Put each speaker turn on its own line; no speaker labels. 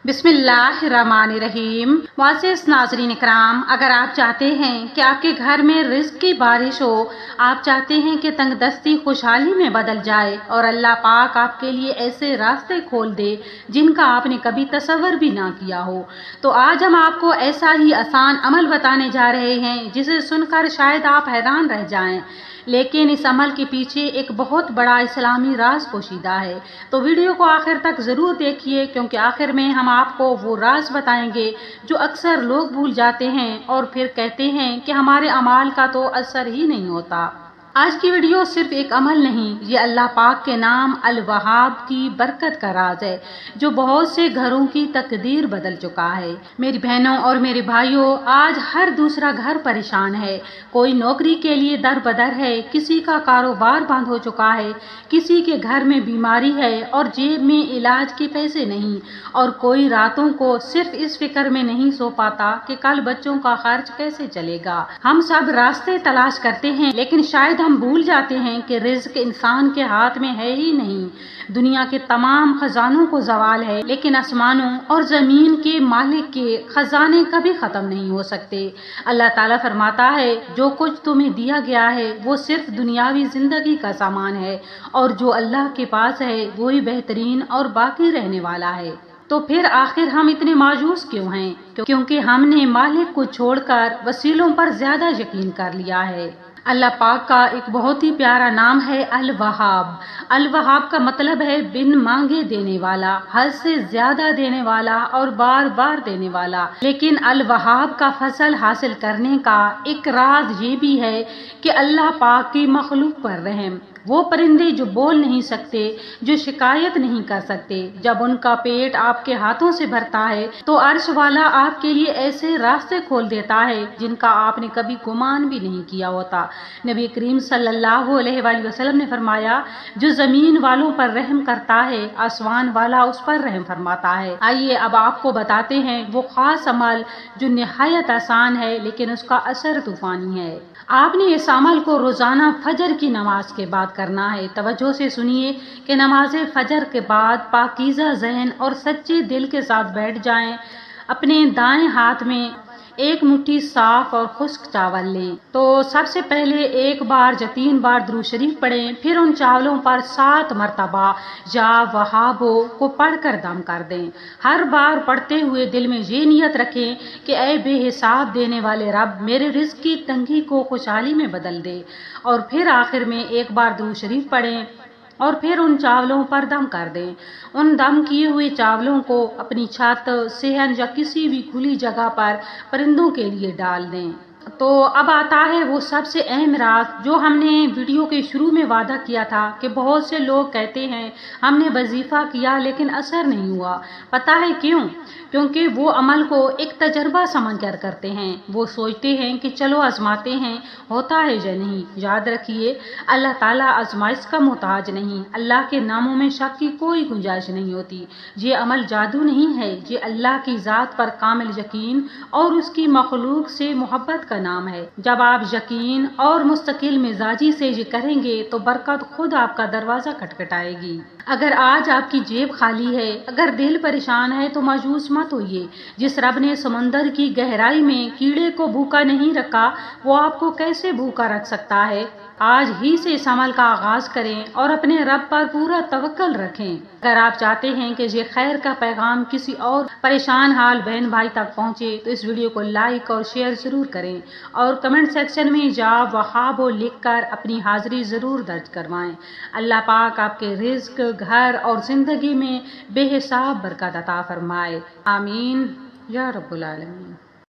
बिस्मिल्लाहिर्रहमानिर्रहीम। मुअज़्ज़िज़ नाज़रीन इकराम, अगर आप चाहते हैं कि आपके घर में रिज़्क़ की बारिश हो, आप चाहते हैं कि तंगदस्ती खुशहाली में बदल जाए और अल्लाह पाक आपके लिए ऐसे रास्ते खोल दे जिनका आपने कभी तसव्वुर भी ना किया हो, तो आज हम आपको ऐसा ही आसान अमल बताने जा रहे हैं जिसे सुनकर शायद आप हैरान रह जाएं, लेकिन इस अमल के पीछे एक बहुत बड़ा इस्लामी राज पोशीदा है। तो वीडियो को आखिर तक ज़रूर देखिए, क्योंकि आखिर में हम आपको वो राज बताएंगे जो अक्सर लोग भूल जाते हैं और फिर कहते हैं कि हमारे अमाल का तो असर ही नहीं होता। आज की वीडियो सिर्फ एक अमल नहीं, ये अल्लाह पाक के नाम अल वहाब की बरकत का राज है जो बहुत से घरों की तकदीर बदल चुका है। मेरी बहनों और मेरे भाइयों, आज हर दूसरा घर परेशान है। कोई नौकरी के लिए दर बदर है, किसी का कारोबार बंद हो चुका है, किसी के घर में बीमारी है और जेब में इलाज के पैसे नहीं, और कोई रातों को सिर्फ इस फिक्र में नहीं सो पाता कि कल बच्चों का खर्च कैसे चलेगा। हम सब रास्ते तलाश करते हैं, लेकिन शायद हम भूल जाते हैं कि रिज़्क़ इंसान के हाथ में है ही नहीं। दुनिया के तमाम खजानों को ज़वाल है, लेकिन आसमानों और ज़मीन के मालिक के खजाने कभी ख़त्म नहीं हो सकते। अल्लाह ताला फरमाता है, जो कुछ तुम्हें दिया गया है वो सिर्फ दुनियावी ज़िंदगी का सामान है, और जो अल्लाह के पास है वही बेहतरीन और बाकी रहने वाला है। तो फिर आखिर हम इतने मायूस क्यों हैं? क्योंकि हमने मालिक को छोड़कर वसीलों पर ज़्यादा यकीन कर लिया है। अल्लाह पाक का एक बहुत ही प्यारा नाम है अल वहाब। अल वहाब का मतलब है बिन मांगे देने वाला, हद से ज्यादा देने वाला और बार बार देने वाला। लेकिन अल वहाब का फजल हासिल करने का एक राज ये भी है कि अल्लाह पाक की मखलूक पर रहम। वो परिंदे जो बोल नहीं सकते, जो शिकायत नहीं कर सकते, जब उनका पेट आपके हाथों से भरता है तो अर्श वाला आपके लिए ऐसे रास्ते खोल देता है जिनका आपने कभी गुमान भी नहीं किया होता। नबी करीम सल्लल्लाहु अलैहि वसल्लम ने फरमाया, जो जमीन वालों पर रहम करता है, आसमान वाला उस पर रहम फरमाता है। आइए अब आपको बताते हैं वो खास अमल जो निहायत आसान है लेकिन उसका असर तूफानी है। आपने इस अमल को रोजाना फजर की नमाज के बाद करना है। तवज्जो से सुनिए कि नमाज फजर के बाद पाकीज़ा ज़हन और सच्चे दिल के साथ बैठ जाएं। अपने दाएं हाथ में एक मुट्ठी साफ और खुश्क चावल लें। तो सबसे पहले एक बार या 3 बार दुरूद शरीफ पढ़ें, फिर उन चावलों पर 7 मरतबा या वहाबो को पढ़कर दम कर दें। हर बार पढ़ते हुए दिल में ये नियत रखें कि ऐ बेहिसाब देने वाले रब, मेरे रिज़्क़ की तंगी को खुशहाली में बदल दे। और फिर आखिर में एक बार दुरूद शरीफ पढ़ें और फिर उन चावलों पर दम कर दें। उन दम किए हुए चावलों को अपनी छत, सेहन या किसी भी खुली जगह पर परिंदों के लिए डाल दें। तो अब आता है वो सबसे अहम राज जो हमने वीडियो के शुरू में वादा किया था कि बहुत से लोग कहते हैं हमने वजीफा किया लेकिन असर नहीं हुआ। पता है क्यों? क्योंकि वो अमल को एक तजर्बा समझकर करते हैं। वो सोचते हैं कि चलो आजमाते हैं, होता है या नहीं। याद रखिए, अल्लाह ताला आजमाइश का मोहताज नहीं। अल्लाह के नामों में शक की कोई गुंजाइश नहीं होती। ये अमल जादू नहीं है, ये अल्लाह की ज़ात पर कामिल यकीन और उसकी मखलूक से मोहब्बत का नाम है। जब आप यकीन और मुस्तकिल मिजाजी से ये करेंगे तो बरकत खुद आपका दरवाजा खटखटाएगी। अगर आज आपकी जेब खाली है, अगर दिल परेशान है, तो मायूस मत होइए। जिस रब ने समंदर की गहराई में कीड़े को भूखा नहीं रखा, वो आपको कैसे भूखा रख सकता है? आज ही से इस अमल का आगाज करें और अपने रब पर पूरा तवक्कल रखें। अगर आप चाहते हैं कि ये खैर का पैगाम किसी और परेशान हाल बहन भाई तक पहुंचे, तो इस वीडियो को लाइक और शेयर जरूर करें और कमेंट सेक्शन में या वहाबो लिखकर अपनी हाजिरी जरूर दर्ज करवाएं। अल्लाह पाक आपके रिज़्क़, घर और जिंदगी में बेहिसाब बरकत अता फरमाए। आमीन या रब्बुल आलमीन।